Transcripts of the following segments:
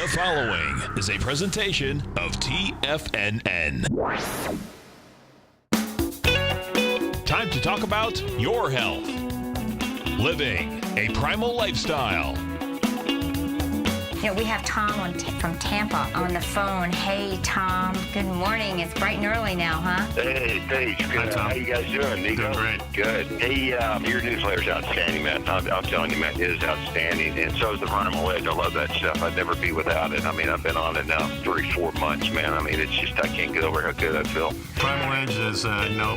following is a presentation of TFNN. Time to talk about your health. Living a primal lifestyle. You know, we have Tom from Tampa on the phone. Hey, Tom. Good morning. It's bright and early now, huh? Hey, thanks. Good. Hi, Tom. How you guys doing, Nico? Doing great. Good. Hey, your newsletter's outstanding, man. I'm telling you, man, it is outstanding. And so is the Primal Edge. I love that stuff. I'd never be without it. I mean, I've been on it now 3-4 months, man. I mean, it's just, I can't get over how good I feel. Primal Edge is,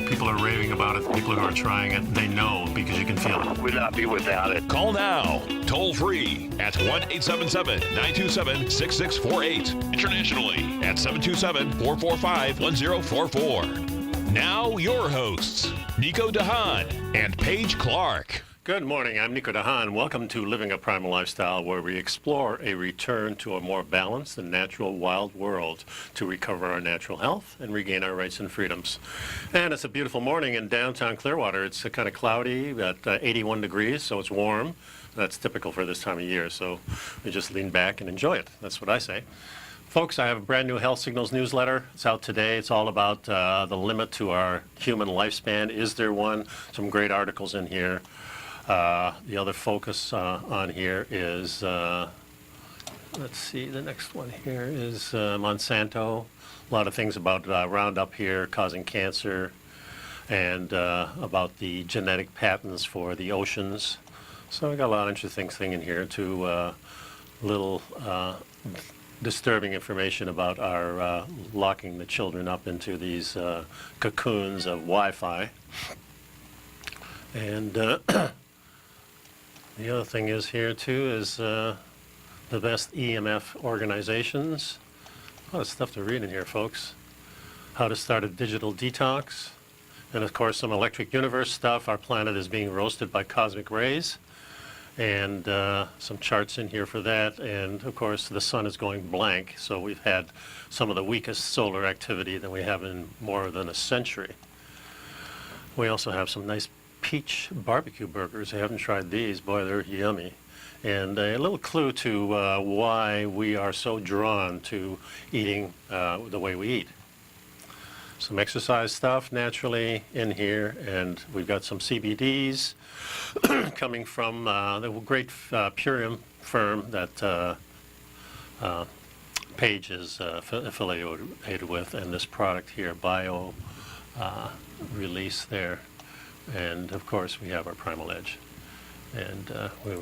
people are raving about it. People who are trying it, they know because you can feel it. Would not be without it. Call now, toll free at 1-877-927-6648. Internationally at 727-445-1044. Now your hosts, Nico de Haan and Paige Clark. Good morning. I'm Nico de Haan. Welcome to Living a Primal Lifestyle, where we explore a return to a more balanced and natural wild world to recover our natural health and regain our rights and freedoms. And it's a beautiful morning in downtown Clearwater. It's kind of cloudy at 81 degrees, so it's warm. That's typical for this time of year, so we just lean back and enjoy it. That's what I say. Folks, I have a brand new Health Signals newsletter. It's out today. It's all about the limit to our human lifespan. Is there one? Some great articles in here. The other focus on here is, let's see, the next one here is Monsanto. A lot of things about Roundup here causing cancer, and about the genetic patents for the oceans. So I got a lot of interesting things in here too. Little disturbing information about our locking the children up into these cocoons of Wi-Fi. And the other thing is here too is the best EMF organizations. A lot of stuff to read in here, folks. How to start a digital detox. And of course some electric universe stuff. Our planet is being roasted by cosmic rays. And some charts in here for that. And of course the sun is going blank. So we've had some of the weakest solar activity that we have in more than a century. We also have some nice peach barbecue burgers. I haven't tried these. Boy, they're yummy. And a little clue to why we are so drawn to eating the way we eat. Some exercise stuff naturally in here, and we've got some CBDs coming from the great Purium firm that Paige is affiliated with, and this product here, Bio Release there. And of course we have our Primal Edge, and we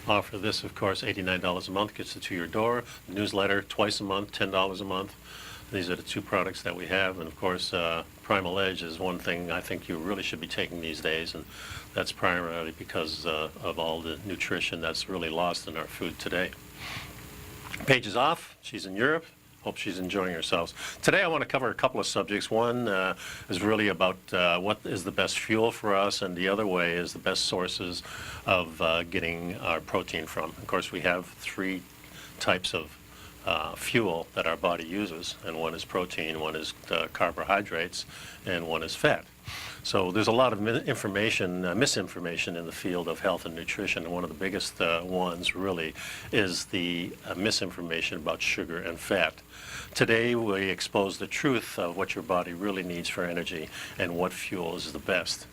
offer this, of course, $89 a month, gets it to your door. Newsletter twice a month, $10 a month. These are the two products that we have, and of course Primal Edge is one thing I think you really should be taking these days, and that's primarily because of all the nutrition that's really lost in our food today. Paige is off. She's in Europe. Hope she's enjoying herself. Today I want to cover a couple of subjects. One is really about what is the best fuel for us, and the other way is the best sources of getting our protein from. Of course, we have three types of fuel that our body uses, and one is protein, one is carbohydrates, and one is fat. So there's a lot of misinformation in the field of health and nutrition, and one of the biggest ones really is the misinformation about sugar and fat. Today we expose the truth of what your body really needs for energy and what fuel is the best.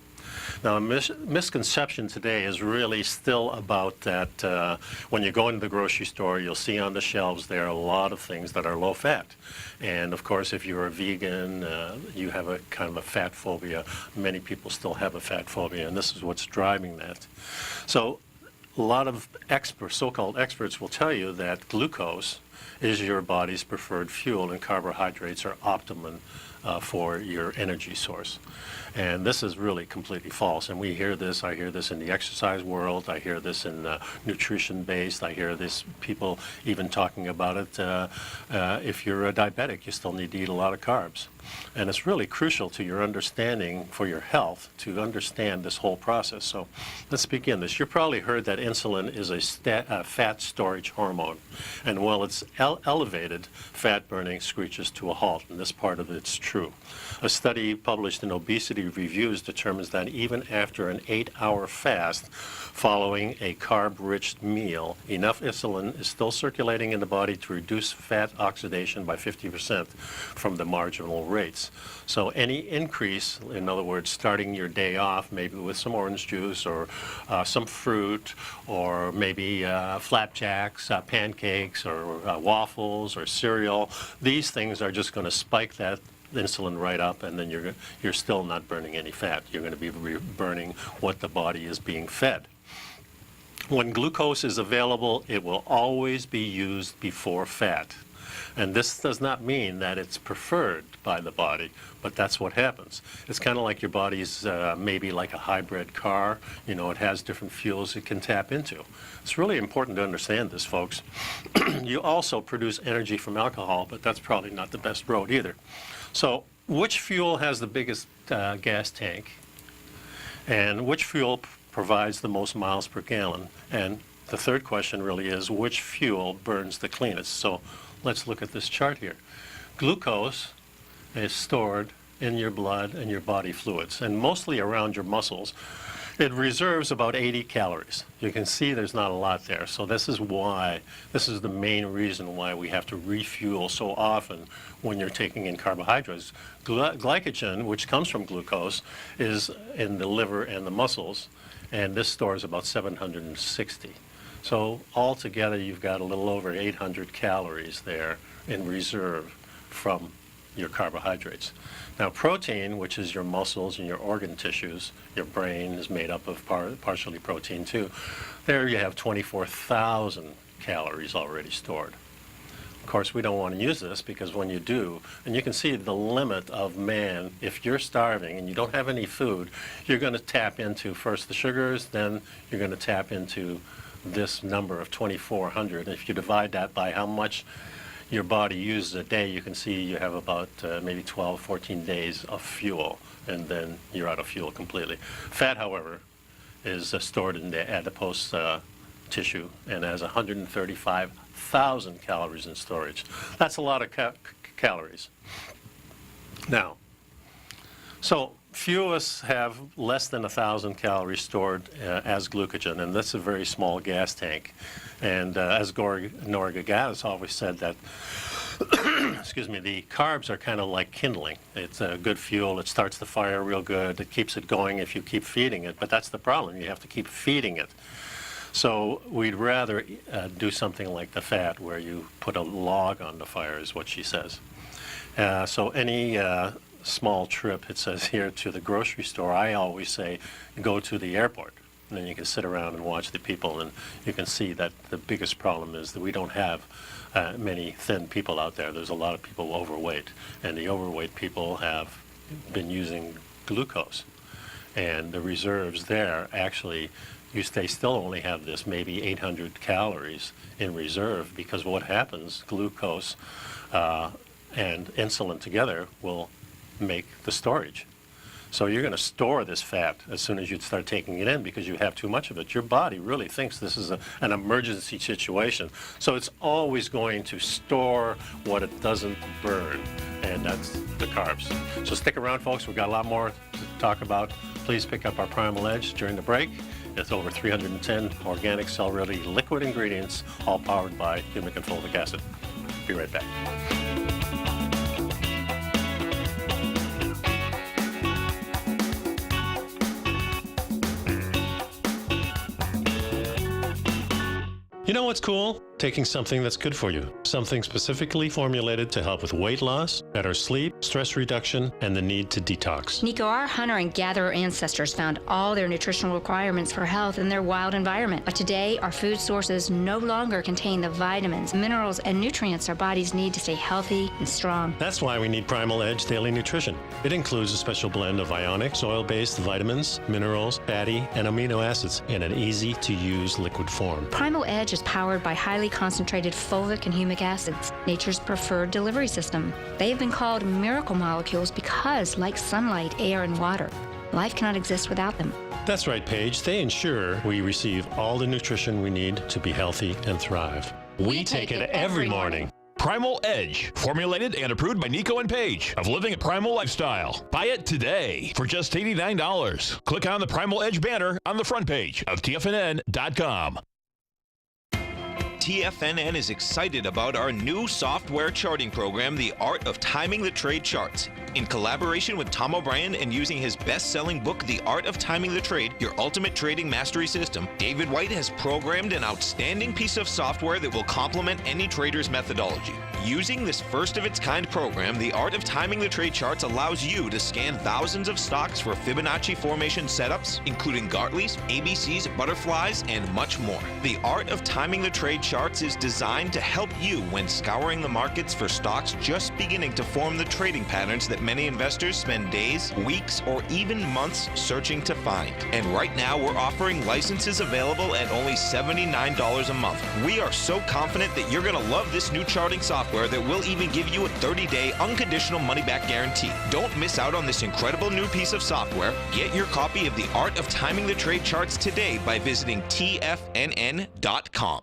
Now, a misconception today is really still about that when you go into the grocery store, you'll see on the shelves there are a lot of things that are low fat. And of course, if you're a vegan, you have a kind of a fat phobia. Many people still have a fat phobia, and this is what's driving that. So a lot of experts, so-called experts, will tell you that glucose is your body's preferred fuel, and carbohydrates are optimum for your energy source. And this is really completely false. And we hear this, I hear this in the exercise world, I hear this in nutrition-based, I hear this people even talking about it. If you're a diabetic, you still need to eat a lot of carbs. And it's really crucial to your understanding for your health to understand this whole process. So let's begin this. You've probably heard that insulin is a fat storage hormone. And while it's elevated fat burning screeches to a halt, and this part of it's true. A study published in Obesity Reviews determines that even after an 8-hour fast following a carb-rich meal, enough insulin is still circulating in the body to reduce fat oxidation by 50% from the marginal rates. So any increase, in other words, starting your day off maybe with some orange juice or some fruit or maybe flapjacks, pancakes or waffles or cereal, these things are just going to spike that insulin right up, and then you're still not burning any fat. You're going to be burning what the body is being fed. When glucose is available, it will always be used before fat. And this does not mean that it's preferred by the body, but that's what happens. It's kind of like your body's maybe like a hybrid car. You know, it has different fuels it can tap into. It's really important to understand this, folks. You also produce energy from alcohol, but that's probably not the best road either. So which fuel has the biggest gas tank? And which fuel provides the most miles per gallon? And the third question really is, which fuel burns the cleanest? So let's look at this chart here. Glucose is stored in your blood and your body fluids, and mostly around your muscles. It reserves about 80 calories. You can see there's not a lot there. So this is the main reason why we have to refuel so often when you're taking in carbohydrates. Glycogen, which comes from glucose, is in the liver and the muscles, and this stores about 760. So altogether, you've got a little over 800 calories there in reserve from your carbohydrates. Now, protein, which is your muscles and your organ tissues, your brain is made up of partially protein too. There you have 24,000 calories already stored. Of course, we don't want to use this because when you do, and you can see the limit of man, if you're starving and you don't have any food, you're going to tap into first the sugars, then you're going to tap into this number of 2,400. And if you divide that by how much your body uses a day, you can see you have about maybe 12, 14 days of fuel, and then you're out of fuel completely. Fat, however, is stored in the adipose tissue and has 135,000 calories in storage. That's a lot of calories. Now, so few of us have less than 1,000 calories stored as glycogen, and that's a very small gas tank. And as Nora Gagaris always said that, excuse me, the carbs are kind of like kindling. It's a good fuel. It starts the fire real good. It keeps it going if you keep feeding it. But that's the problem. You have to keep feeding it. So we'd rather do something like the fat, where you put a log on the fire, is what she says. So any small trip, it says here, to the grocery store, I always say go to the airport. And then you can sit around and watch the people, and you can see that the biggest problem is that we don't have many thin people out there. There's a lot of people overweight, and the overweight people have been using glucose. And the reserves there, actually, they still only have this maybe 800 calories in reserve, because what happens, glucose and insulin together will make the storage. So you're going to store this fat as soon as you start taking it in, because you have too much of it. Your body really thinks this is an emergency situation. So it's always going to store what it doesn't burn, and that's the carbs. So stick around, folks. We've got a lot more to talk about. Please pick up our Primal Edge during the break. It's over 310 organic, cell-ready liquid ingredients, all powered by humic and fulvic acid. Be right back. You know what's cool? Taking something that's good for you. Something specifically formulated to help with weight loss, better sleep, stress reduction, and the need to detox. Nico, our hunter and gatherer ancestors found all their nutritional requirements for health in their wild environment. But today, our food sources no longer contain the vitamins, minerals, and nutrients our bodies need to stay healthy and strong. That's why we need Primal Edge Daily Nutrition. It includes a special blend of ionic, soil-based vitamins, minerals, fatty, and amino acids in an easy-to-use liquid form. Primal Edge is powered by highly concentrated fulvic and humic acids, nature's preferred delivery system. They have been called miracle molecules because, like sunlight, air, and water, life cannot exist without them. That's right, Paige. They ensure we receive all the nutrition we need to be healthy and thrive. We take it every morning. Primal Edge, formulated and approved by Nico and Paige of Living a Primal Lifestyle. Buy it today for just $89. Click on the Primal Edge banner on the front page of TFNN.com. TFNN is excited about our new software charting program, The Art of Timing the Trade Charts. In collaboration with Tom O'Brien and using his best-selling book, The Art of Timing the Trade, Your Ultimate Trading Mastery System, David White has programmed an outstanding piece of software that will complement any trader's methodology. Using this first-of-its-kind program, The Art of Timing the Trade Charts allows you to scan thousands of stocks for Fibonacci formation setups, including Gartley's, ABC's, butterflies, and much more. The Art of Timing the Trade Charts is designed to help you when scouring the markets for stocks just beginning to form the trading patterns that many investors spend days, weeks, or even months searching to find. And right now, we're offering licenses available at only $79 a month. We are so confident that you're going to love this new charting software that will even give you a 30-day unconditional money-back guarantee. Don't miss out on this incredible new piece of software. Get your copy of The Art of Timing the Trade Charts today by visiting TFNN.com.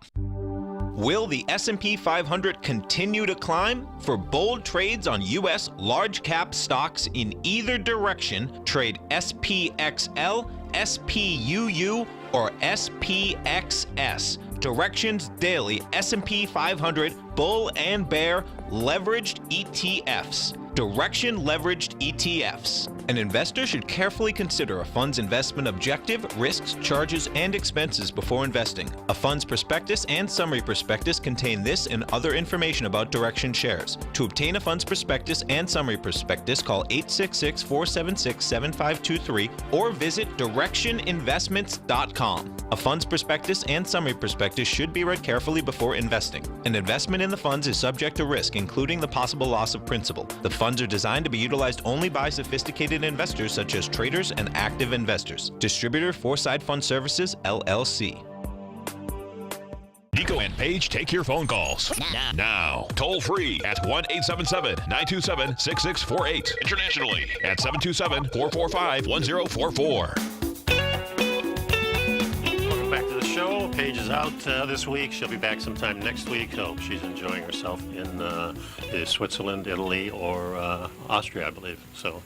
Will the S&P 500 continue to climb? For bold trades on U.S. large-cap stocks in either direction, trade SPXL, SPUU, or SPXS. Directions Daily S&P 500 Bull and Bear Leveraged ETFs. Direction Leveraged ETFs. An investor should carefully consider a fund's investment objective, risks, charges, and expenses before investing. A fund's prospectus and summary prospectus contain this and other information about Direction shares. To obtain a fund's prospectus and summary prospectus, call 866-476-7523 or visit directioninvestments.com. A fund's prospectus and summary prospectus should be read carefully before investing. An investment in the funds is subject to risk, including the possible loss of principal. The funds are designed to be utilized only by sophisticated investors such as traders and active investors. Distributor Foreside Fund Services, LLC. Nico and Paige take your phone calls now. Toll free at 1-877-927-6648. Internationally at 727-445-1044. Welcome back to the show. Paige is out this week. She'll be back sometime next week. Hope she's enjoying herself in Switzerland, Italy, or Austria, I believe. So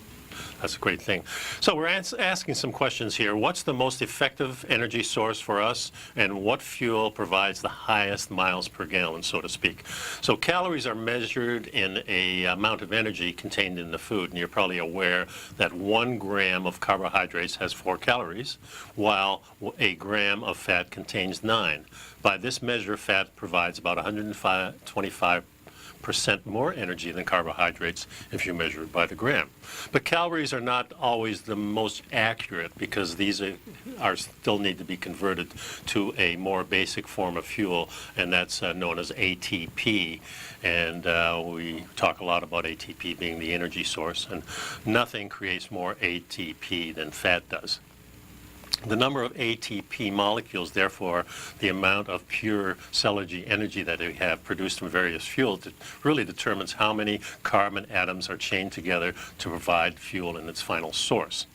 that's a great thing. So we're asking some questions here. What's the most effective energy source for us, and what fuel provides the highest miles per gallon, so to speak? So calories are measured in a amount of energy contained in the food, and you're probably aware that 1 gram of carbohydrates has 4 calories, while a gram of fat contains 9. By this measure, fat provides about 125% more energy than carbohydrates if you measure it by the gram. But calories are not always the most accurate, because these are still need to be converted to a more basic form of fuel, and that's known as ATP. And we talk a lot about ATP being the energy source, and nothing creates more ATP than fat does. The number of ATP molecules, therefore, the amount of pure cellular energy that we have produced from various fuels, really determines how many carbon atoms are chained together to provide fuel in its final source.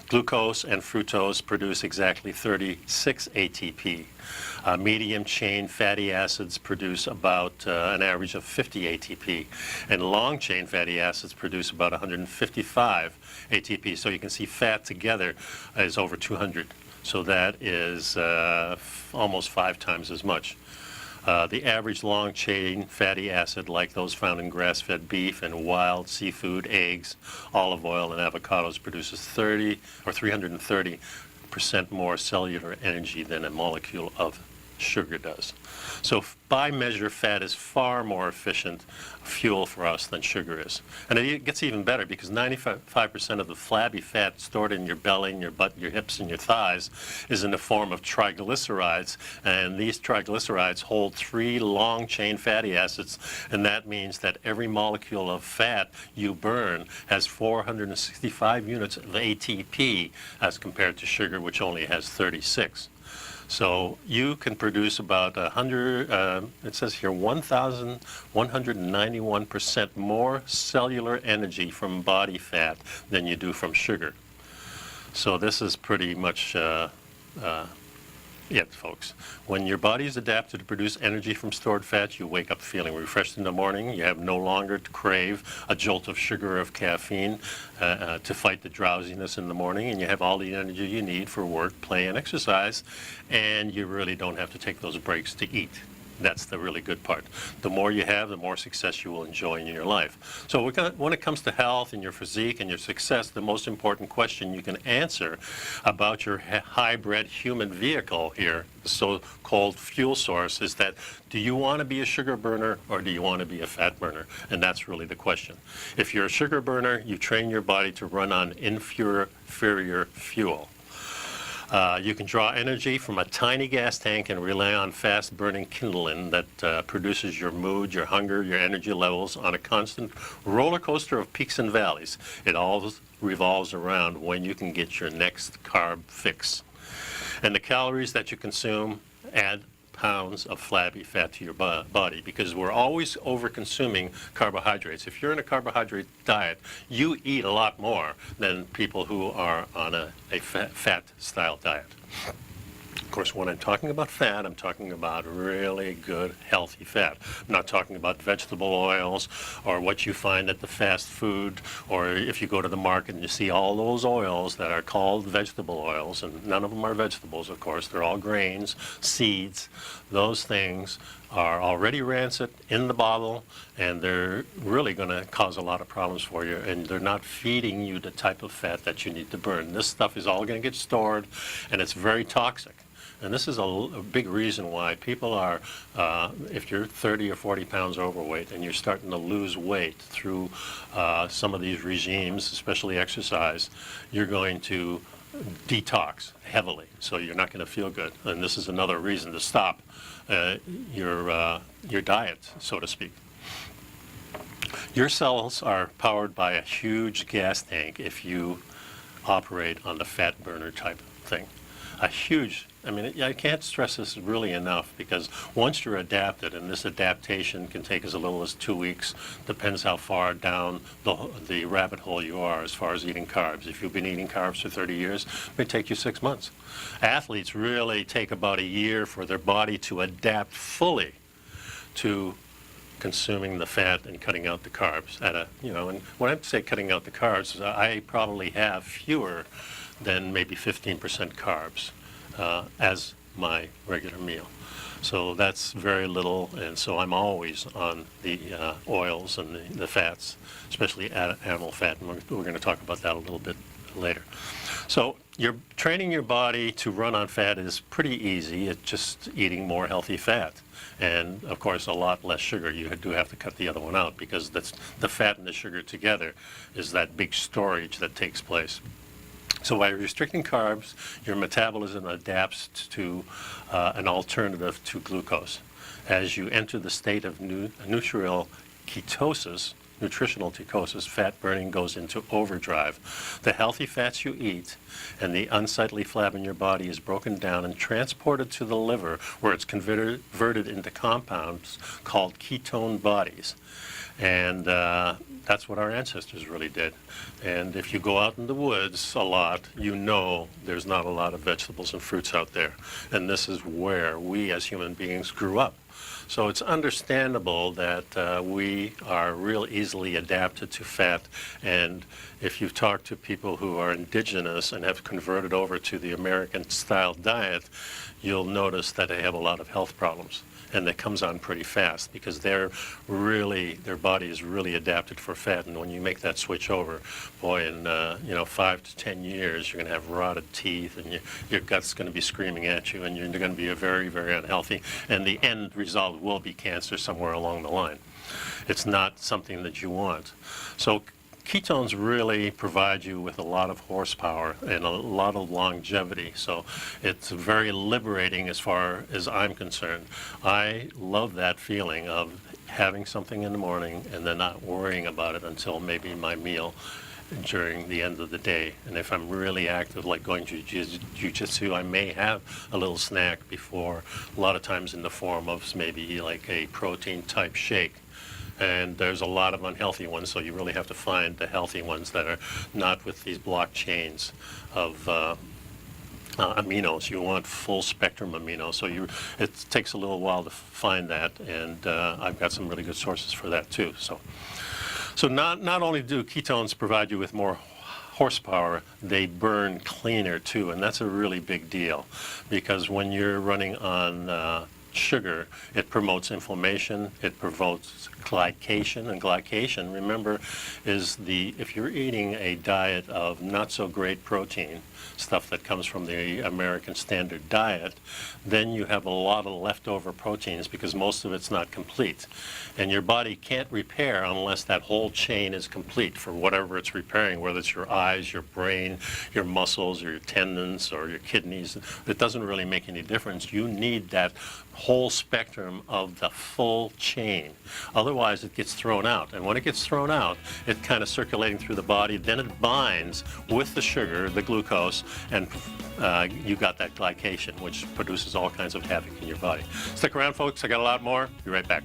Glucose and fructose produce exactly 36 ATP. Medium chain fatty acids produce about an average of 50 ATP, and long chain fatty acids produce about 155 ATP. So you can see fat together is over 200. So that is almost 5 times as much. The average long chain fatty acid, like those found in grass-fed beef and wild seafood, eggs, olive oil, and avocados, produces 330% more cellular energy than a molecule of sugar does. So by measure, fat is far more efficient fuel for us than sugar is. And it gets even better, because 95% of the flabby fat stored in your belly, in your butt, your hips, and your thighs is in the form of triglycerides. And these triglycerides hold 3 long-chain fatty acids, and that means that every molecule of fat you burn has 465 units of ATP as compared to sugar, which only has 36. So you can produce about 1,191% more cellular energy from body fat than you do from sugar. So this is pretty much it, folks. When your body is adapted to produce energy from stored fats, you wake up feeling refreshed in the morning. You have no longer to crave a jolt of sugar or of caffeine to fight the drowsiness in the morning, and you have all the energy you need for work, play, and exercise, and you really don't have to take those breaks to eat. That's the really good part. The more you have, the more success you will enjoy in your life. So when it comes to health and your physique and your success, the most important question you can answer about your hybrid human vehicle here, the so-called fuel source, is that do you want to be a sugar burner or do you want to be a fat burner? And that's really the question. If you're a sugar burner, you train your body to run on inferior fuel. You can draw energy from a tiny gas tank and rely on fast-burning kindling that produces your mood, your hunger, your energy levels on a constant roller coaster of peaks and valleys. It all revolves around when you can get your next carb fix. And the calories that you consume add pounds of flabby fat to your body, because we're always over-consuming carbohydrates. If you're in a carbohydrate diet, you eat a lot more than people who are on a fat-style diet. Of course, when I'm talking about fat, I'm talking about really good, healthy fat. I'm not talking about vegetable oils or what you find at the fast food, or if you go to the market and you see all those oils that are called vegetable oils, and none of them are vegetables, of course. They're all grains, seeds. Those things are already rancid in the bottle, and they're really going to cause a lot of problems for you, and they're not feeding you the type of fat that you need to burn. This stuff is all going to get stored, and it's very toxic. And this is a big reason why people are, if you're 30 or 40 pounds overweight and you're starting to lose weight through some of these regimes, especially exercise, you're going to detox heavily, so you're not going to feel good. And this is another reason to stop your diet, so to speak. Your cells are powered by a huge gas tank if you operate on the fat burner type thing. A huge, I mean, I can't stress this really enough, because once you're adapted, and this adaptation can take as little as 2 weeks, depends how far down the rabbit hole you are as far as eating carbs. If you've been eating carbs for 30 years, it may take you 6 months. Athletes really take about a year for their body to adapt fully to consuming the fat and cutting out the carbs. And when I say cutting out the carbs, I probably have fewer than maybe 15% carbs as my regular meal. So that's very little, and so I'm always on the oils and the fats, especially animal fat, and we're going to talk about that a little bit later. So you're training your body to run on fat is pretty easy. It's just eating more healthy fat. And of course, a lot less sugar. You do have to cut the other one out, because that's the fat and the sugar together is that big storage that takes place. So by restricting carbs, your metabolism adapts to an alternative to glucose. As you enter the state of nutritional ketosis, fat burning goes into overdrive. The healthy fats you eat and the unsightly flab in your body is broken down and transported to the liver, where it's converted into compounds called ketone bodies. And that's what our ancestors really did. And if you go out in the woods a lot, you know there's not a lot of vegetables and fruits out there. And this is where we as human beings grew up. So it's understandable that we are real easily adapted to fat. And if you talk to people who are indigenous and have converted over to the American-style diet, you'll notice that they have a lot of health problems. And that comes on pretty fast, because their body is really adapted for fat. And when you make that switch over, boy, in 5 to 10 years, you're going to have rotted teeth, and your gut's going to be screaming at you, and you're going to be very, very unhealthy. And the end result will be cancer somewhere along the line. It's not something that you want. So ketones really provide you with a lot of horsepower and a lot of longevity. So it's very liberating as far as I'm concerned. I love that feeling of having something in the morning and then not worrying about it until maybe my meal during the end of the day. And if I'm really active, like going to jiu-jitsu, I may have a little snack before, a lot of times in the form of maybe like a protein type shake. And there's a lot of unhealthy ones, so you really have to find the healthy ones that are not with these blockchains of aminos. You want full spectrum aminos. So it takes a little while to find that, and I've got some really good sources for that too. So not only do ketones provide you with more horsepower, they burn cleaner too, and that's a really big deal, because when you're running on sugar, it promotes inflammation, it promotes glycation, and glycation, remember, is if you're eating a diet of not so great protein, stuff that comes from the American standard diet, then you have a lot of leftover proteins because most of it's not complete. And your body can't repair unless that whole chain is complete for whatever it's repairing, whether it's your eyes, your brain, your muscles, or your tendons, or your kidneys. It doesn't really make any difference. You need that whole spectrum of the full chain. Otherwise, it gets thrown out. And when it gets thrown out, it's kind of circulating through the body. Then it binds with the sugar, the glucose, and you got that glycation, which produces all kinds of havoc in your body. Stick around, folks. I got a lot more. Be right back.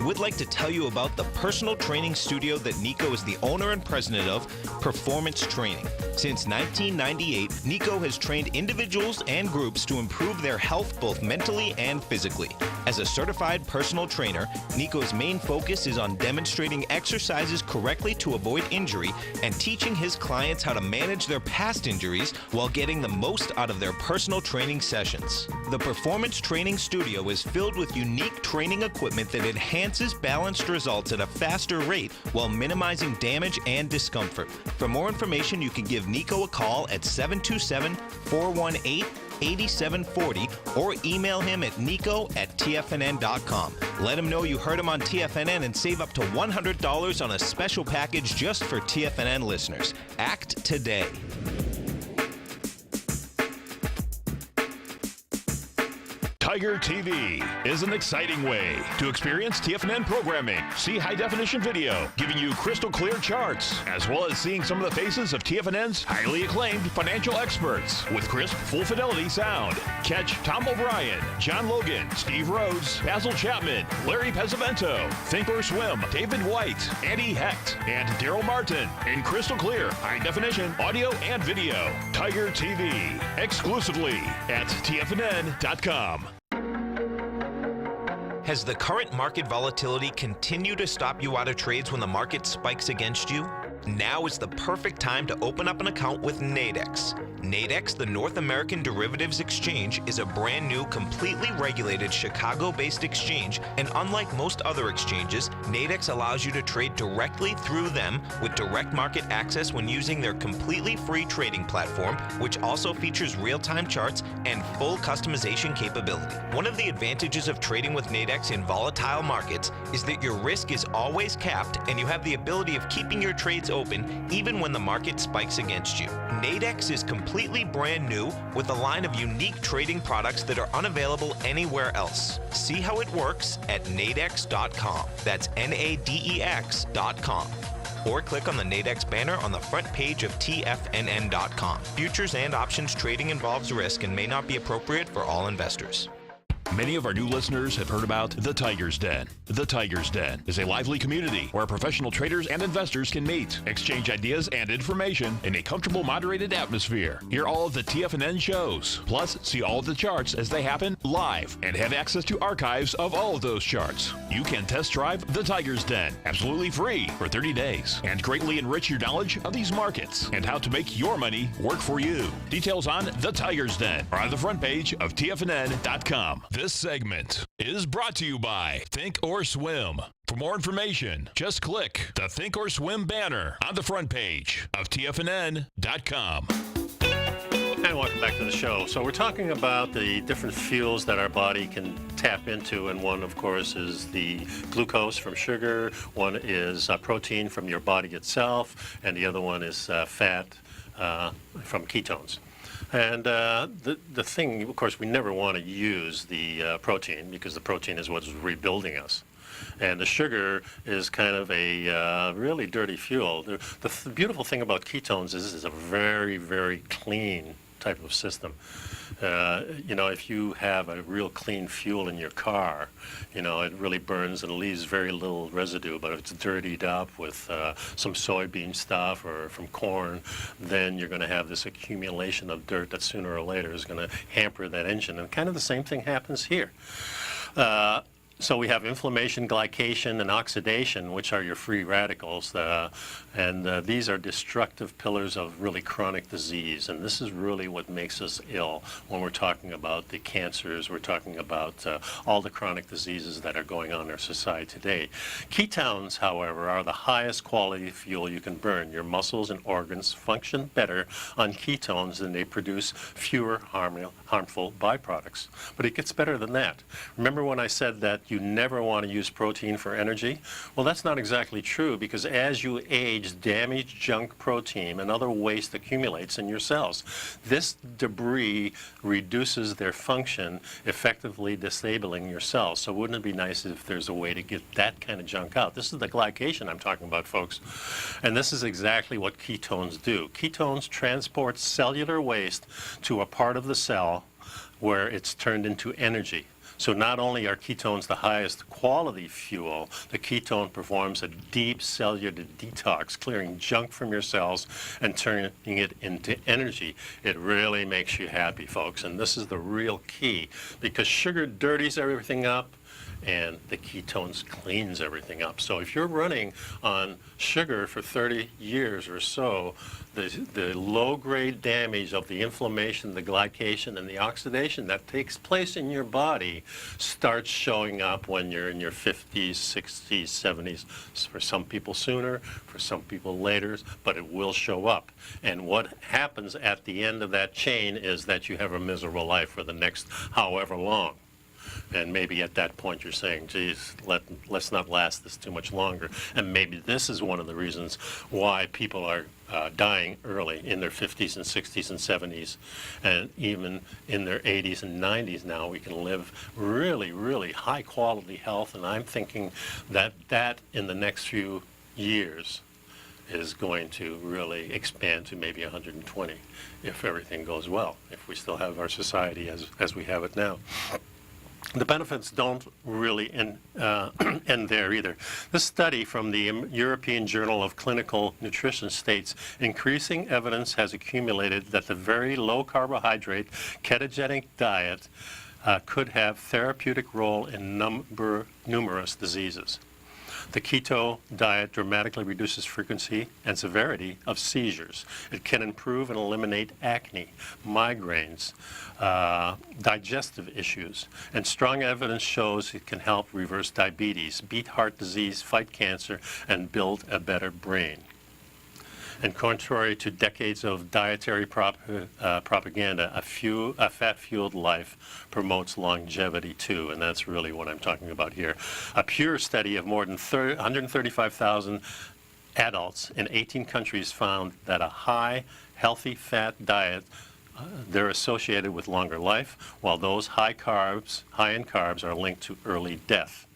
We'd like to tell you about the personal training studio that Nico is the owner and president of, Performance Training. Since 1998, Nico has trained individuals and groups to improve their health both mentally and physically. As a certified personal trainer, Nico's main focus is on demonstrating exercises correctly to avoid injury and teaching his clients how to manage their past injuries while getting the most out of their personal training sessions. The Performance Training Studio is filled with unique training equipment that enhances balanced results at a faster rate while minimizing damage and discomfort. For more information, you can give Nico a call at 727-418-8740 or email him at nico@tfnn.com. Let him know you heard him on TFNN and save up to $100 on a special package just for TFNN listeners. Act today. Tiger TV is an exciting way to experience TFNN programming. See high-definition video, giving you crystal clear charts, as well as seeing some of the faces of TFNN's highly acclaimed financial experts with crisp, full-fidelity sound. Catch Tom O'Brien, John Logan, Steve Rhodes, Basil Chapman, Larry Pesavento, Think or Swim, David White, Andy Hecht, and Daryl Martin in crystal clear, high-definition audio and video. Tiger TV, exclusively at TFNN.com. Has the current market volatility continued to stop you out of trades when the market spikes against you? Now is the perfect time to open up an account with Nadex. Nadex, the North American Derivatives Exchange, is a brand new, completely regulated Chicago-based exchange, and unlike most other exchanges, Nadex allows you to trade directly through them with direct market access when using their completely free trading platform, which also features real-time charts and full customization capability. One of the advantages of trading with Nadex in volatile markets is that your risk is always capped and you have the ability of keeping your trades open even when the market spikes against you. Nadex is completely brand new with a line of unique trading products that are unavailable anywhere else. See how it works at nadex.com. That's NADEX.com. Or click on the Nadex banner on the front page of TFNN.com. Futures and options trading involves risk and may not be appropriate for all investors. Many of our new listeners have heard about The Tiger's Den. The Tiger's Den is a lively community where professional traders and investors can meet, exchange ideas and information in a comfortable, moderated atmosphere. Hear all of the TFNN shows, plus see all of the charts as they happen live and have access to archives of all of those charts. You can test drive The Tiger's Den absolutely free for 30 days and greatly enrich your knowledge of these markets and how to make your money work for you. Details on The Tiger's Den are on the front page of TFNN.com. This segment is brought to you by Think or Swim. For more information, just click the Think or Swim banner on the front page of TFNN.com. And welcome back to the show. So we're talking about the different fuels that our body can tap into, and one, of course, is the glucose from sugar, one is protein from your body itself, and the other one is fat from ketones. And the thing, of course, we never want to use the protein because the protein is what's rebuilding us. And the sugar is kind of a really dirty fuel. The beautiful thing about ketones is it's a very, very clean type of system. You know, if you have a real clean fuel in your car, you know, it really burns and leaves very little residue. But if it's dirtied up with some soybean stuff or from corn, then you're going to have this accumulation of dirt that sooner or later is going to hamper that engine. And kind of the same thing happens here. So we have inflammation, glycation, and oxidation, which are your free radicals. And these are destructive pillars of really chronic disease. And this is really what makes us ill when we're talking about the cancers, we're talking about all the chronic diseases that are going on in our society today. Ketones, however, are the highest quality fuel you can burn. Your muscles and organs function better on ketones than they produce fewer harmful byproducts. But it gets better than that. Remember when I said that you never want to use protein for energy? Well, that's not exactly true, because as you age, damaged junk protein and other waste accumulates in your cells. This debris reduces their function, effectively disabling your cells. So wouldn't it be nice if there's a way to get that kind of junk out? This is the glycation I'm talking about, folks. And this is exactly what ketones do. Ketones transport cellular waste to a part of the cell where it's turned into energy. So not only are ketones the highest quality fuel, the ketone performs a deep cellular detox, clearing junk from your cells and turning it into energy. It really makes you happy, folks. And this is the real key, because sugar dirties everything up, and the ketones cleans everything up. So if you're running on sugar for 30 years or so, the low-grade damage of the inflammation, the glycation, and the oxidation that takes place in your body starts showing up when you're in your 50s, 60s, 70s. For some people sooner, for some people later, but it will show up. And what happens at the end of that chain is that you have a miserable life for the next however long. And maybe at that point you're saying, geez, let's not last this too much longer. And maybe this is one of the reasons why people are dying early in their 50s and 60s and 70s, and even in their 80s and 90s now. We can live really, really high quality health, and I'm thinking that in the next few years is going to really expand to maybe 120 if everything goes well, if we still have our society as we have it now. The benefits don't really end there either. This study from the European Journal of Clinical Nutrition states increasing evidence has accumulated that the very low carbohydrate ketogenic diet could have therapeutic role in numerous diseases. The keto diet dramatically reduces frequency and severity of seizures. It can improve and eliminate acne, migraines, digestive issues, and strong evidence shows it can help reverse diabetes, beat heart disease, fight cancer, and build a better brain. And contrary to decades of dietary propaganda, a fat-fueled life promotes longevity too, and that's really what I'm talking about here. A pure study of more than 135,000 adults in 18 countries found that a high, healthy fat diet, they're associated with longer life, while those high in carbs are linked to early death.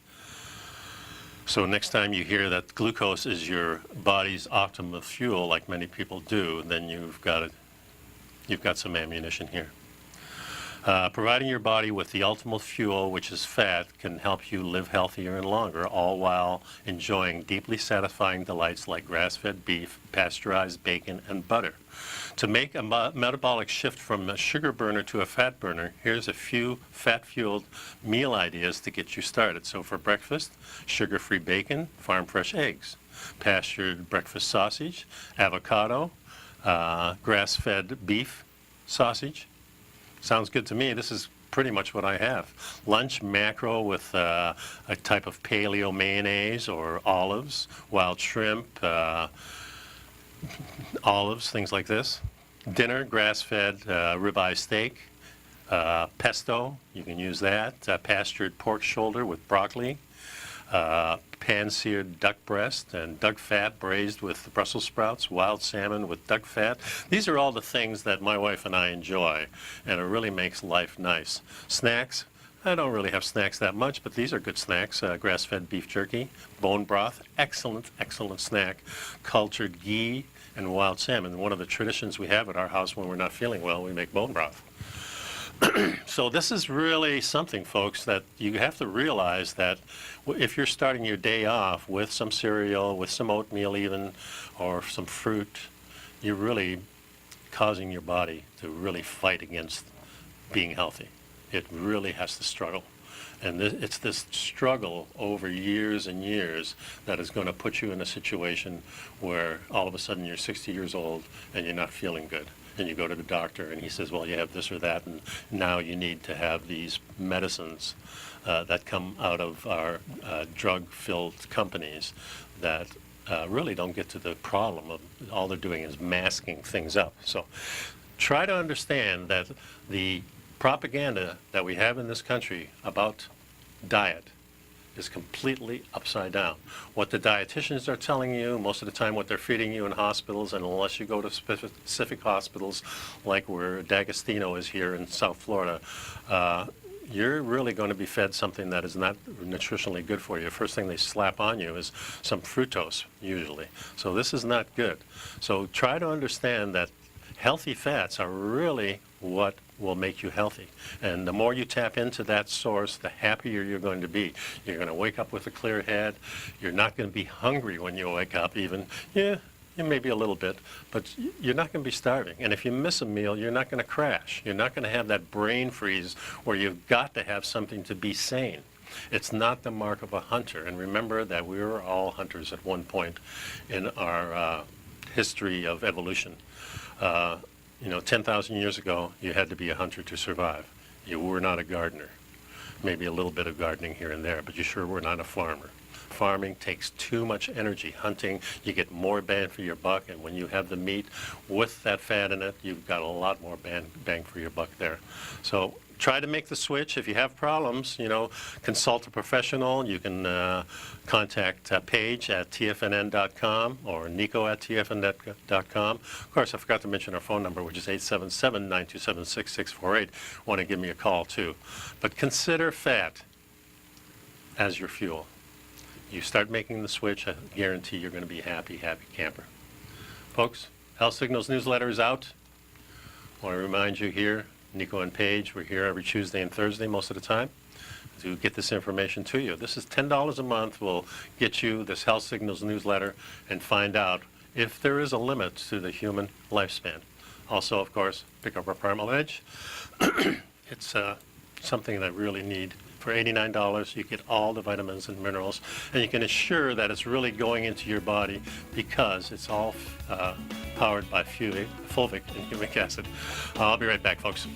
So next time you hear that glucose is your body's optimal fuel, like many people do, then you've got some ammunition here. Providing your body with the ultimate fuel, which is fat, can help you live healthier and longer, all while enjoying deeply satisfying delights like grass-fed beef, pasteurized bacon, and butter. To make a metabolic shift from a sugar burner to a fat burner, here's a few fat-fueled meal ideas to get you started. So for breakfast, sugar-free bacon, farm-fresh eggs, pastured breakfast sausage, avocado, grass-fed beef sausage. Sounds good to me. This is pretty much what I have. Lunch, mackerel with a type of paleo mayonnaise or olives, wild shrimp, olives, things like this. Dinner, grass-fed ribeye steak, pesto, you can use that. Pastured pork shoulder with broccoli, pan-seared duck breast, and duck fat braised with Brussels sprouts, wild salmon with duck fat. These are all the things that my wife and I enjoy, and it really makes life nice. Snacks, I don't really have snacks that much, but these are good snacks. Grass-fed beef jerky, bone broth, excellent, excellent snack. Cultured ghee and wild salmon. One of the traditions we have at our house when we're not feeling well, we make bone broth. So this is really something, folks, that you have to realize that if you're starting your day off with some cereal, with some oatmeal even, or some fruit, you're really causing your body to really fight against being healthy. It really has to struggle. And it's this struggle over years and years that is going to put you in a situation where all of a sudden you're 60 years old and you're not feeling good. And you go to the doctor and he says, well, you have this or that, and now you need to have these medicines that come out of our drug-filled companies that really don't get to the problem of all they're doing is masking things up. So try to understand that the propaganda that we have in this country about diet is completely upside down. What the dietitians are telling you, most of the time what they're feeding you in hospitals, and unless you go to specific hospitals like where D'Agostino is here in South Florida, you're really going to be fed something that is not nutritionally good for you. First thing they slap on you is some fructose, usually. So this is not good. So try to understand that healthy fats are really what will make you healthy. And the more you tap into that source, the happier you're going to be. You're going to wake up with a clear head. You're not going to be hungry when you wake up even. Yeah, maybe a little bit, but you're not going to be starving. And if you miss a meal, you're not going to crash. You're not going to have that brain freeze where you've got to have something to be sane. It's not the mark of a hunter. And remember that we were all hunters at one point in our history of evolution. 10,000 years ago, you had to be a hunter to survive. You were not a gardener. Maybe a little bit of gardening here and there, but you sure were not a farmer. Farming takes too much energy. Hunting, you get more bang for your buck, and when you have the meat with that fat in it, you've got a lot more bang for your buck there. So try to make the switch. If you have problems, consult a professional. You can contact Paige at TFNN.com or Nico at TFNN.com. Of course, I forgot to mention our phone number, which is 877-927-6648. Want to give me a call, too. But consider fat as your fuel. You start making the switch, I guarantee you're going to be happy, happy camper. Folks, Health Signals newsletter is out. I want to remind you here, Nico and Paige, we're here every Tuesday and Thursday most of the time to get this information to you. This is $10 a month. We'll get you this Health Signals newsletter and find out if there is a limit to the human lifespan. Also, of course, pick up our Primal Edge. It's something that I really need. For $89, you get all the vitamins and minerals, and you can assure that it's really going into your body because it's all powered by fulvic and humic acid. I'll be right back, folks.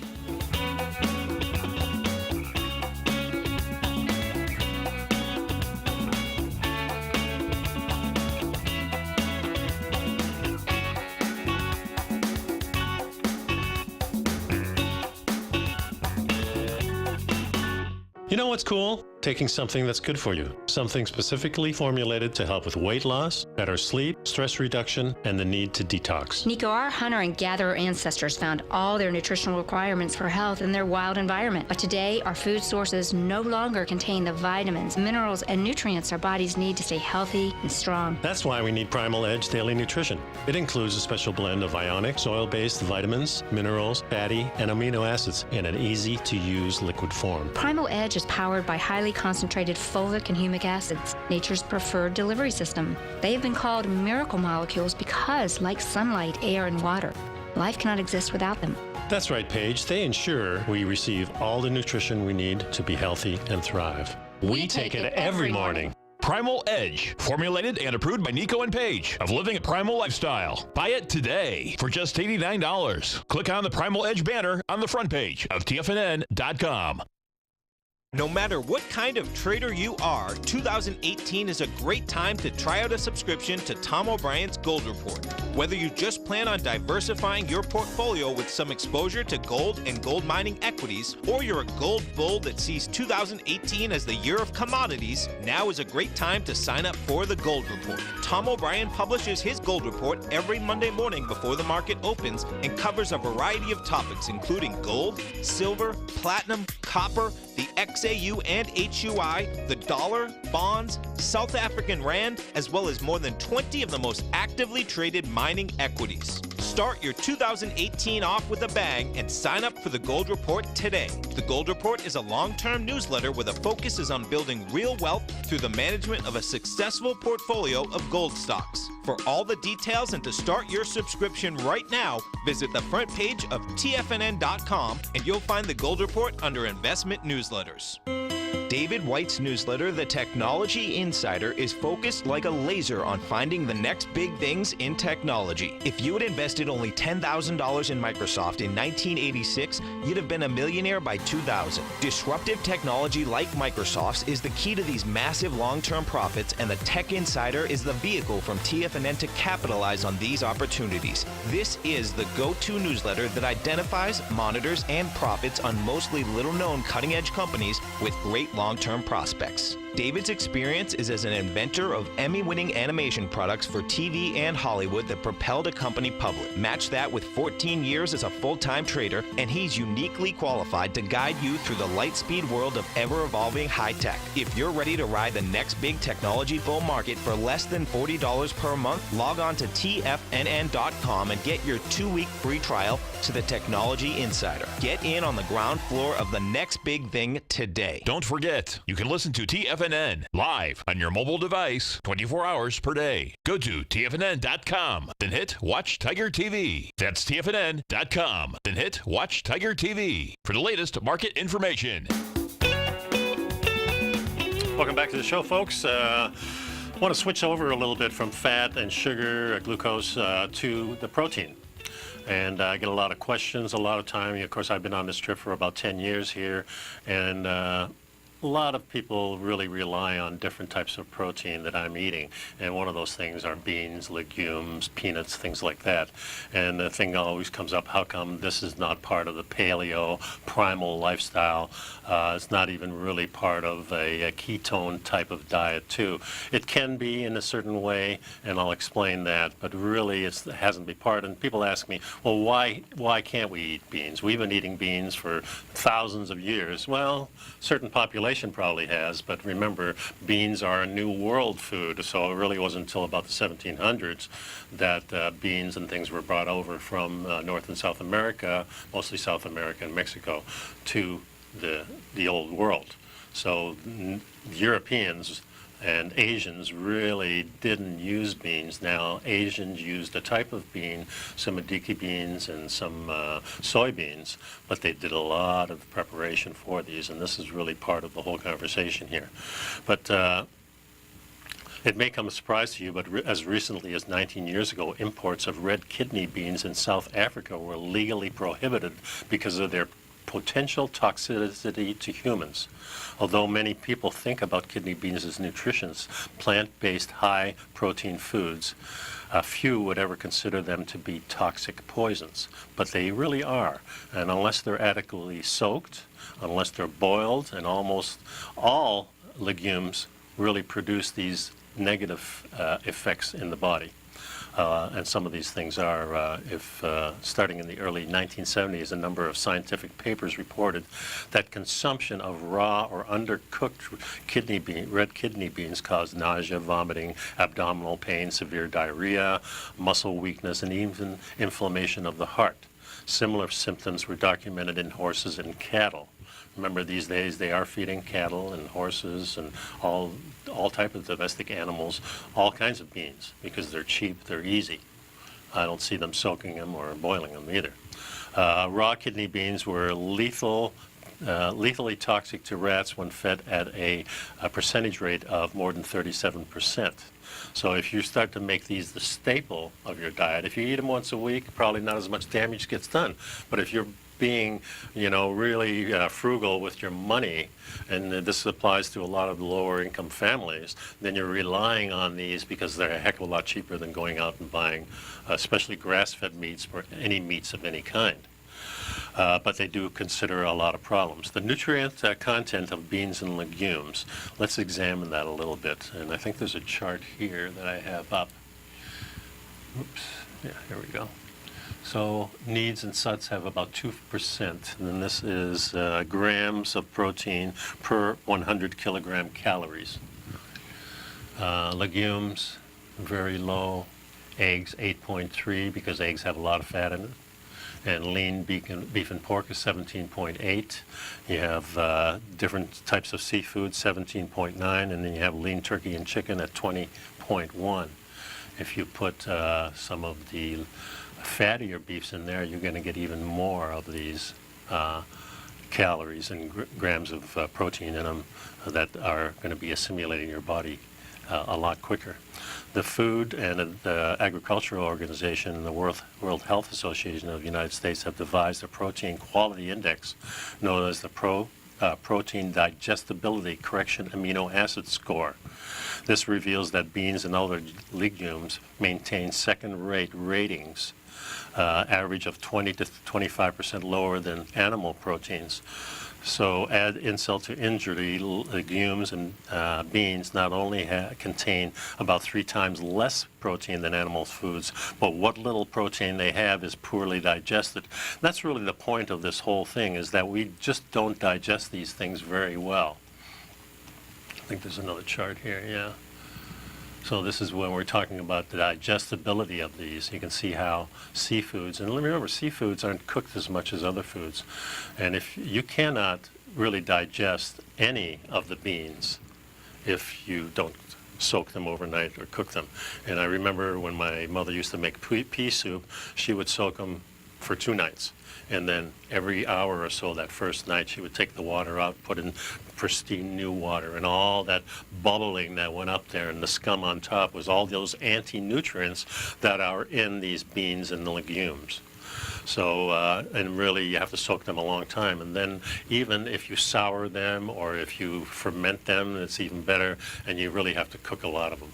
You know what's cool? Taking something that's good for you. Something specifically formulated to help with weight loss, better sleep, stress reduction, and the need to detox. Nico, our hunter and gatherer ancestors found all their nutritional requirements for health in their wild environment. But today, our food sources no longer contain the vitamins, minerals, and nutrients our bodies need to stay healthy and strong. That's why we need Primal Edge Daily Nutrition. It includes a special blend of ionic, soil-based vitamins, minerals, fatty, and amino acids in an easy-to-use liquid form. Primal Edge is powered by highly concentrated fulvic and humic acids, nature's preferred delivery system. They have been called miracle molecules because, like sunlight, air, and water, life cannot exist without them. That's right, Paige. They ensure we receive all the nutrition we need to be healthy and thrive. We take it every morning. Primal Edge, formulated and approved by Nico and Paige of Living a Primal Lifestyle. Buy it today for just $89. Click on the Primal Edge banner on the front page of TFNN.com. No matter what kind of trader you are, 2018 is a great time to try out a subscription to Tom O'Brien's Gold Report. Whether you just plan on diversifying your portfolio with some exposure to gold and gold mining equities, or you're a gold bull that sees 2018 as the year of commodities, now is a great time to sign up for the Gold Report. Tom O'Brien publishes his Gold Report every Monday morning before the market opens and covers a variety of topics including gold, silver, platinum, copper, the X XAU and HUI, the dollar, bonds, South African rand, as well as more than 20 of the most actively traded mining equities. Start your 2018 off with a bang and sign up for the Gold Report today. The Gold Report is a long-term newsletter where the focus is on building real wealth through the management of a successful portfolio of gold stocks. For all the details and to start your subscription right now, visit the front page of TFNN.com and you'll find the Gold Report under Investment Newsletters. David White's newsletter, The Technology Insider, is focused like a laser on finding the next big things in technology. If you had invested only $10,000 in Microsoft in 1986, you'd have been a millionaire by 2000. Disruptive technology like Microsoft's is the key to these massive long-term profits, and the Tech Insider is the vehicle from TFNN to capitalize on these opportunities. This is the go-to newsletter that identifies, monitors, and profits on mostly little-known cutting-edge companies with great long-term prospects. David's experience is as an inventor of Emmy-winning animation products for TV and Hollywood that propelled a company public. Match that with 14 years as a full-time trader, and he's uniquely qualified to guide you through the light-speed world of ever-evolving high-tech. If you're ready to ride the next big technology bull market for less than $40 per month, log on to TFNN.com and get your 2-week free trial to the Technology Insider. Get in on the ground floor of the next big thing today. Don't forget, you can listen to TFNN live on your mobile device 24 hours per day. Go to TFNN.com, then hit Watch Tiger TV. That's TFNN.com, then hit Watch Tiger TV for the latest market information. Welcome back to the show, folks. I want to switch over a little bit from fat and sugar, glucose, to the protein. And I get a lot of questions a lot of time. Of course, I've been on this trip for about 10 years here, and a lot of people really rely on different types of protein that I'm eating, and one of those things are beans, legumes, peanuts, things like that. And the thing always comes up, how come this is not part of the paleo, primal lifestyle? It's not even really part of a ketone type of diet too. It can be in a certain way, and I'll explain that, but really it hasn't been part. And people ask me, well, why can't we eat beans? We've been eating beans for thousands of years. Well, certain populations probably has, but remember, beans are a new world food, so it really wasn't until about the 1700s that beans and things were brought over from North and South America, mostly South America and Mexico, to the old world. So Europeans and Asians really didn't use beans. Now, Asians used a type of bean, some adiki beans and some soybeans, but they did a lot of preparation for these, and this is really part of the whole conversation here. But it may come as a surprise to you, but as recently as 19 years ago, imports of red kidney beans in South Africa were legally prohibited because of their potential toxicity to humans. Although many people think about kidney beans as nutritious, plant-based, high-protein foods, few would ever consider them to be toxic poisons, but they really are. And unless they're adequately soaked, unless they're boiled, and almost all legumes really produce these negative effects in the body. And some of these things are, starting in the early 1970s, a number of scientific papers reported that consumption of raw or undercooked red kidney beans caused nausea, vomiting, abdominal pain, severe diarrhea, muscle weakness, and even inflammation of the heart. Similar symptoms were documented in horses and cattle. Remember, these days they are feeding cattle and horses and all type of domestic animals all kinds of beans because they're cheap, they're easy. I don't see them soaking them or boiling them either. Raw kidney beans were lethally toxic to rats when fed at a percentage rate of more than 37%. So if you start to make these the staple of your diet, if you eat them once a week, probably not as much damage gets done. But if you're being, really frugal with your money, and this applies to a lot of lower income families, then you're relying on these because they're a heck of a lot cheaper than going out and buying, especially grass-fed meats or any meats of any kind. But they do consider a lot of problems. The nutrient content of beans and legumes, let's examine that a little bit. And I think there's a chart here that I have up. Oops, yeah, here we go. So needs and SUTs have about 2%, and this is grams of protein per 100 kilogram calories. Legumes, very low. Eggs, 8.3, because eggs have a lot of fat in it. And lean beef and pork is 17.8. You have different types of seafood, 17.9, and then you have lean turkey and chicken at 20.1. If you put some of the fattier beefs in there, you're going to get even more of these calories and grams of protein in them that are going to be assimilating your body a lot quicker. The Food and the Agricultural Organization and the World Health Association of the United States have devised a protein quality index known as the Protein Digestibility Correction Amino Acid Score. This reveals that beans and other legumes maintain second-rate ratings, average of 20 to 25% lower than animal proteins. So add insult to injury, legumes and beans not only contain about 3 times less protein than animal foods, but what little protein they have is poorly digested. That's really the point of this whole thing, is that we just don't digest these things very well. I think there's another chart here, yeah. So this is when we're talking about the digestibility of these. You can see how seafoods, and remember, seafoods aren't cooked as much as other foods. And if you cannot really digest any of the beans if you don't soak them overnight or cook them. And I remember when my mother used to make pea soup, she would soak them for 2 nights. And then every hour or so that first night, she would take the water out, put in pristine new water, and all that bubbling that went up there and the scum on top was all those anti-nutrients that are in these beans and the legumes. So, and really you have to soak them a long time. And then even if you sour them or if you ferment them, it's even better, and you really have to cook a lot of them.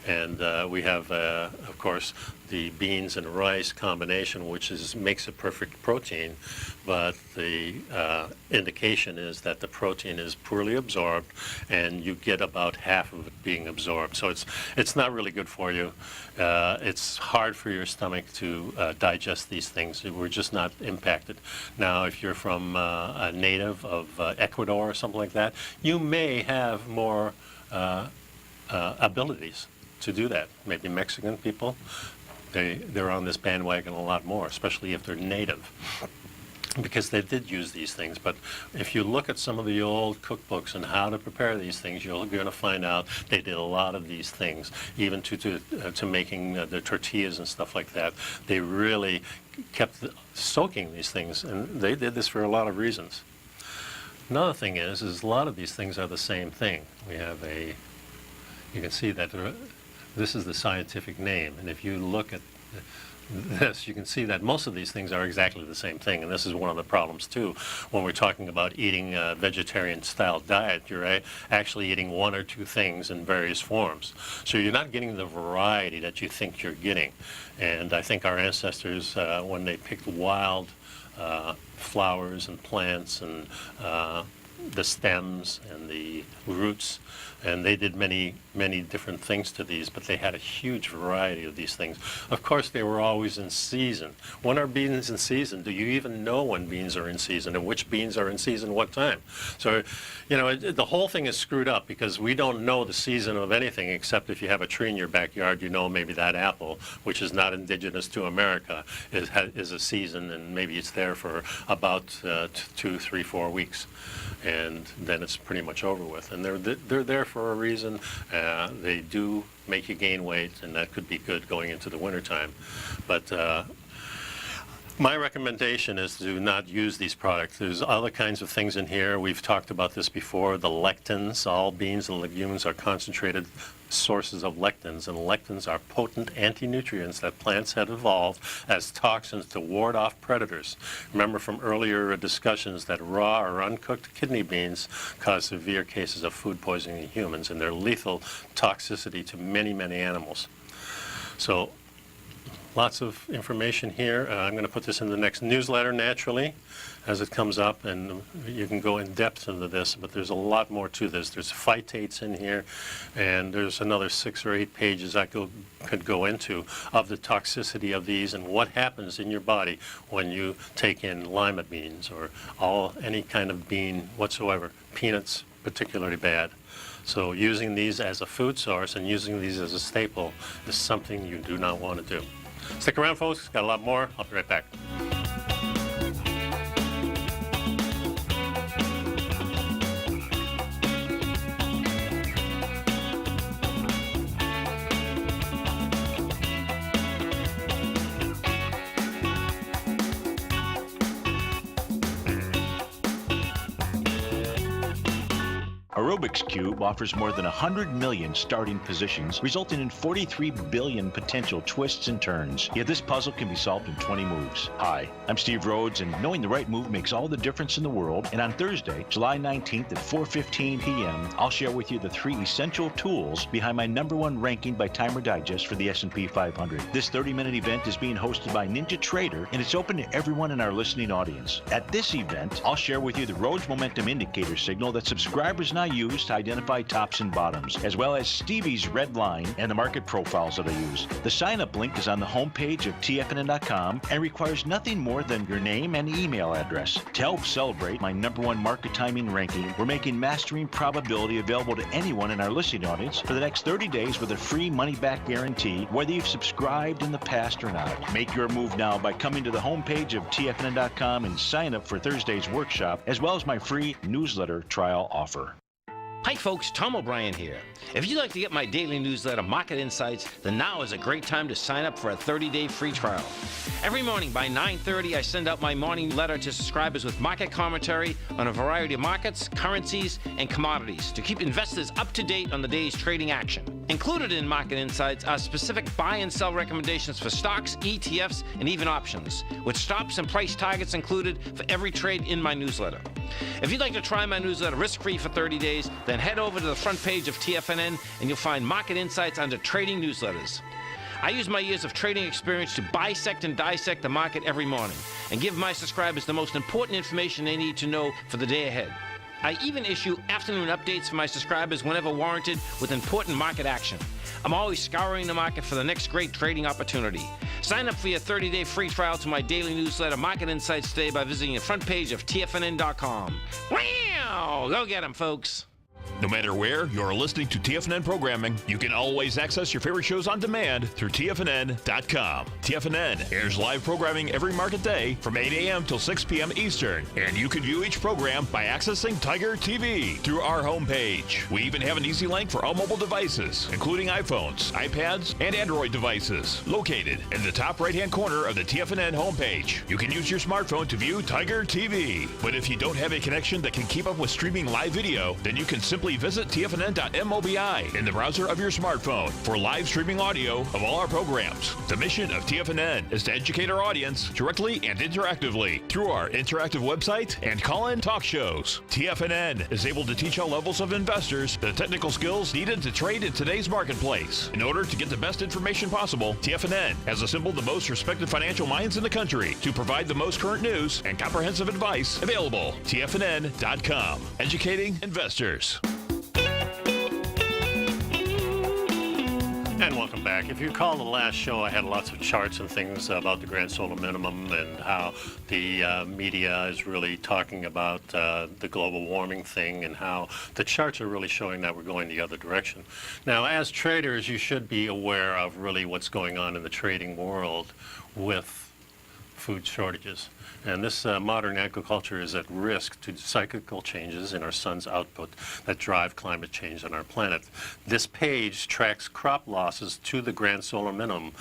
And we have, of course, the beans and rice combination, which makes a perfect protein, but the indication is that the protein is poorly absorbed, and you get about half of it being absorbed. So it's not really good for you. It's hard for your stomach to digest these things. We're just not impacted. Now, if you're from a native of Ecuador or something like that, you may have more abilities to do that. Maybe Mexican people, they're on this bandwagon a lot more, especially if they're native, because they did use these things. But if you look at some of the old cookbooks and how to prepare these things, you're going to find out they did a lot of these things, even to making the tortillas and stuff like that. They really kept soaking these things, and they did this for a lot of reasons. Another thing is a lot of these things are the same thing. We have you can see that this is the scientific name, and if you look at this, you can see that most of these things are exactly the same thing, and this is one of the problems too. When we're talking about eating a vegetarian-style diet, you're actually eating 1 or 2 things in various forms. So you're not getting the variety that you think you're getting. And I think our ancestors, when they picked wild flowers and plants and the stems and the roots, and they did many different things to these, but they had a huge variety of these things. Of course, they were always in season. When are beans in season? Do you even know when beans are in season, and which beans are in season what time? So, you know, the whole thing is screwed up, because we don't know the season of anything, except if you have a tree in your backyard, you know maybe that apple, which is not indigenous to America, is a season, and maybe it's there for about 2, 3, 4 weeks. And then it's pretty much over with. And they're there for a reason. They do make you gain weight, and that could be good going into the wintertime. But my recommendation is to not use these products. There's other kinds of things in here. We've talked about this before. The lectins, all beans and legumes are concentrated sources of lectins, and lectins are potent anti-nutrients that plants had evolved as toxins to ward off predators. Remember from earlier discussions that raw or uncooked kidney beans cause severe cases of food poisoning in humans, and they're lethal toxicity to many animals. So Lots of information here. I'm going to put this in the next newsletter naturally as it comes up, and you can go in depth into this, but there's a lot more to this. There's phytates in here, and there's another 6 or 8 pages I could go into of the toxicity of these and what happens in your body when you take in lima beans or any kind of bean whatsoever. Peanuts, particularly bad. So using these as a food source and using these as a staple is something you do not want to do. Stick around, folks. Got a lot more. I'll be right back. A Rubik's Cube offers more than 100 million starting positions, resulting in 43 billion potential twists and turns. Yet this puzzle can be solved in 20 moves. Hi, I'm Steve Rhodes, and knowing the right move makes all the difference in the world. And on Thursday, July 19th at 4:15 p.m., I'll share with you the 3 essential tools behind my #1 ranking by Timer Digest for the S&P 500. This 30-minute event is being hosted by Ninja Trader, and it's open to everyone in our listening audience. At this event, I'll share with you the Rhodes Momentum Indicator signal that subscribers now use to identify tops and bottoms, as well as Stevie's red line and the market profiles that I use. The sign-up link is on the homepage of TFNN.com and requires nothing more than your name and email address. To help celebrate my #1 market timing ranking, we're making Mastering Probability available to anyone in our listening audience for the next 30 days with a free money-back guarantee, whether you've subscribed in the past or not. Make your move now by coming to the homepage of TFNN.com and sign up for Thursday's workshop, as well as my free newsletter trial offer. Hi folks, Tom O'Brien here. If you'd like to get my daily newsletter, Market Insights, then now is a great time to sign up for a 30-day free trial. Every morning by 9:30, I send out my morning letter to subscribers with market commentary on a variety of markets, currencies, and commodities to keep investors up to date on the day's trading action. Included in Market Insights are specific buy and sell recommendations for stocks, ETFs, and even options, with stops and price targets included for every trade in my newsletter. If you'd like to try my newsletter risk-free for 30 days, then head over to the front page of TFNN and you'll find Market Insights under Trading Newsletters. I use my years of trading experience to bisect and dissect the market every morning and give my subscribers the most important information they need to know for the day ahead. I even issue afternoon updates for my subscribers whenever warranted with important market action. I'm always scouring the market for the next great trading opportunity. Sign up for your 30-day free trial to my daily newsletter, Market Insights, today by visiting the front page of TFNN.com. Wow! Go get 'em, folks. No matter where you're listening to TFNN programming, you can always access your favorite shows on demand through TFNN.com. TFNN airs live programming every market day from 8 a.m. till 6 p.m. Eastern, and you can view each program by accessing Tiger TV through our homepage. We even have an easy link for all mobile devices, including iPhones, iPads, and Android devices, located in the top right-hand corner of the TFNN homepage. You can use your smartphone to view Tiger TV, but if you don't have a connection that can keep up with streaming live video, then you can simply visit TFNN.mobi in the browser of your smartphone for live streaming audio of all our programs. The mission of TFNN is to educate our audience directly and interactively through our interactive website and call-in talk shows. TFNN is able to teach all levels of investors the technical skills needed to trade in today's marketplace. In order to get the best information possible, TFNN has assembled the most respected financial minds in the country to provide the most current news and comprehensive advice available. TFNN.com, educating investors. And welcome back. If you recall the last show, I had lots of charts and things about the grand solar minimum and how the media is really talking about the global warming thing and how the charts are really showing that we're going the other direction. Now, as traders, you should be aware of really what's going on in the trading world with food shortages. And this modern agriculture is at risk to cyclical changes in our sun's output that drive climate change on our planet. This page tracks crop losses to the grand solar minimum.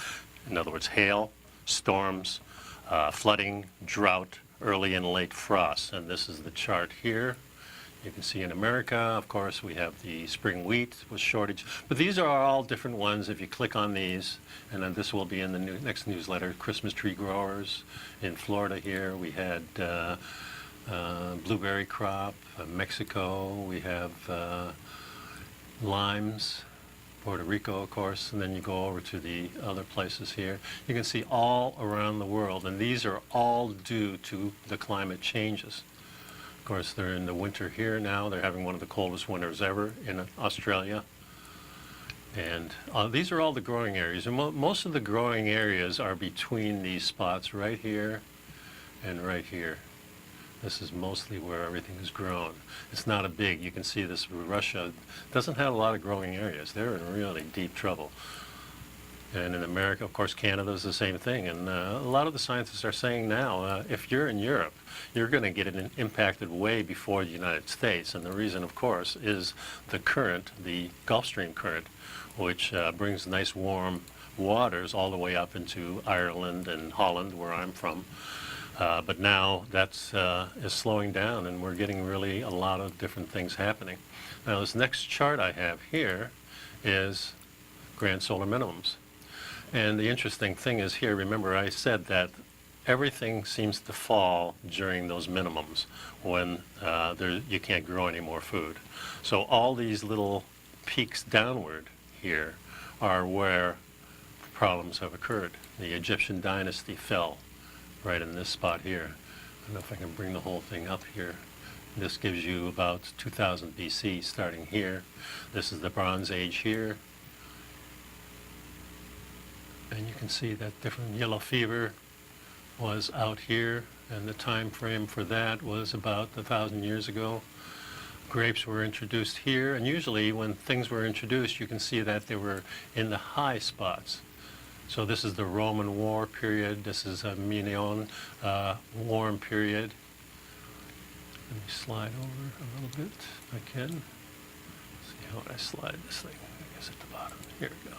In other words, hail, storms, flooding, drought, early and late frost. And this is the chart here. You can see in America, of course, we have the spring wheat with shortage. But these are all different ones. If you click on these, and then this will be in the next newsletter, Christmas tree growers. In Florida here, we had blueberry crop. Mexico, we have limes, Puerto Rico, of course, and then you go over to the other places here. You can see all around the world, and these are all due to the climate changes. Of course, they're in the winter here now. They're having one of the coldest winters ever in Australia. And these are all the growing areas, and most of the growing areas are between these spots right here and right here. This is mostly where everything is grown. It's not a big, you can see this, Russia doesn't have a lot of growing areas. They're in really deep trouble. And in America, of course, Canada is the same thing. And a lot of the scientists are saying now, if you're in Europe, you're going to get it impacted way before the United States. And the reason, of course, is the current, the Gulf Stream current, which brings nice warm waters all the way up into Ireland and Holland, where I'm from. But now that's is slowing down, and we're getting really a lot of different things happening. Now, this next chart I have here is grand solar minimums. And the interesting thing is here, remember I said that everything seems to fall during those minimums when you can't grow any more food. So all these little peaks downward here are where problems have occurred. The Egyptian dynasty fell right in this spot here. I don't know if I can bring the whole thing up here. This gives you about 2000 BC starting here. This is the Bronze Age here. And you can see that different yellow fever was out here, and the time frame for that was about 1,000 years ago. Grapes were introduced here, and usually when things were introduced, you can see that they were in the high spots. So this is the Roman War period. This is a Minoan warm period. Let me slide over a little bit if I can. Let's see how I slide this thing. I guess at the bottom. Here we go.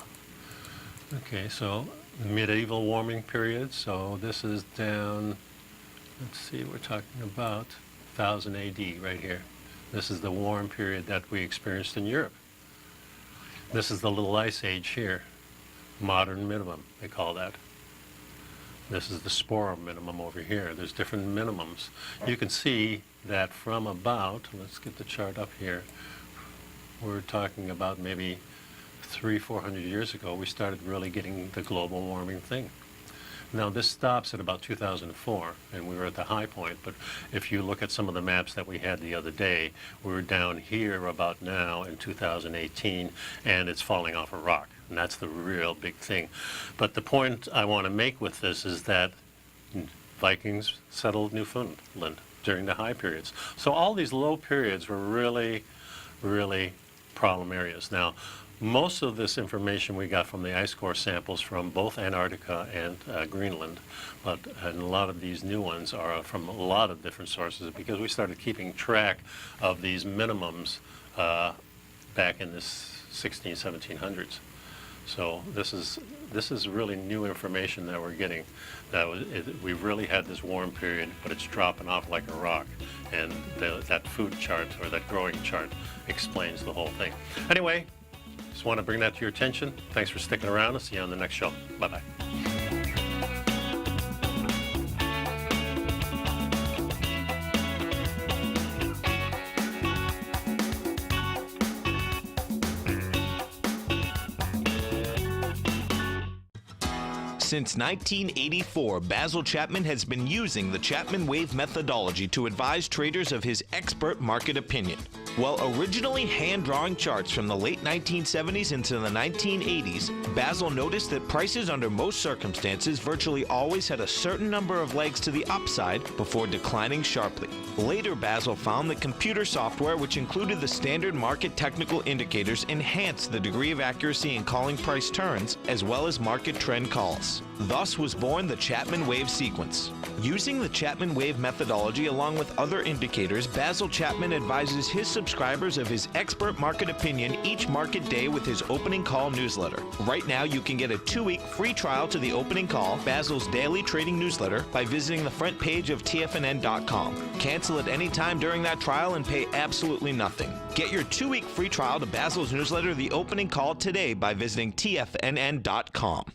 Okay, so medieval warming period. So this is down, let's see, we're talking about 1000 AD right here. This is the warm period that we experienced in Europe. This is the Little Ice Age here. Modern minimum, they call that. This is the spore minimum over here. There's different minimums. You can see that from about, let's get the chart up here, we're talking about maybe 300-400 years ago, we started really getting the global warming thing. Now this stops at about 2004, and we were at the high point, but if you look at some of the maps that we had the other day, we're down here about now in 2018, and it's falling off a rock, and that's the real big thing. But the point I want to make with this is that Vikings settled Newfoundland during the high periods. So all these low periods were really, really problem areas. Now, most of this information we got from the ice core samples from both Antarctica and Greenland, and a lot of these new ones are from a lot of different sources because we started keeping track of these minimums back in the 1700s. So this is really new information that we're getting. We really had this warm period, but it's dropping off like a rock, and that food chart or that growing chart explains the whole thing. Anyway. Just want to bring that to your attention. Thanks for sticking around. I'll see you on the next show. Bye-bye. Since 1984, Basil Chapman has been using the Chapman Wave methodology to advise traders of his expert market opinion. While originally hand-drawing charts from the late 1970s into the 1980s, Basil noticed that prices under most circumstances virtually always had a certain number of legs to the upside before declining sharply. Later, Basil found that computer software, which included the standard market technical indicators, enhanced the degree of accuracy in calling price turns, as well as market trend calls. Thus was born the Chapman Wave sequence. Using the Chapman Wave methodology along with other indicators, Basil Chapman advises his subscribers of his expert market opinion each market day with his opening call newsletter. Right now, you can get a 2-week free trial to the opening call, Basil's daily trading newsletter, by visiting the front page of TFNN.com. Cancel at any time during that trial and pay absolutely nothing. Get your 2-week free trial to Basil's newsletter, The Opening Call, today by visiting TFNN.com.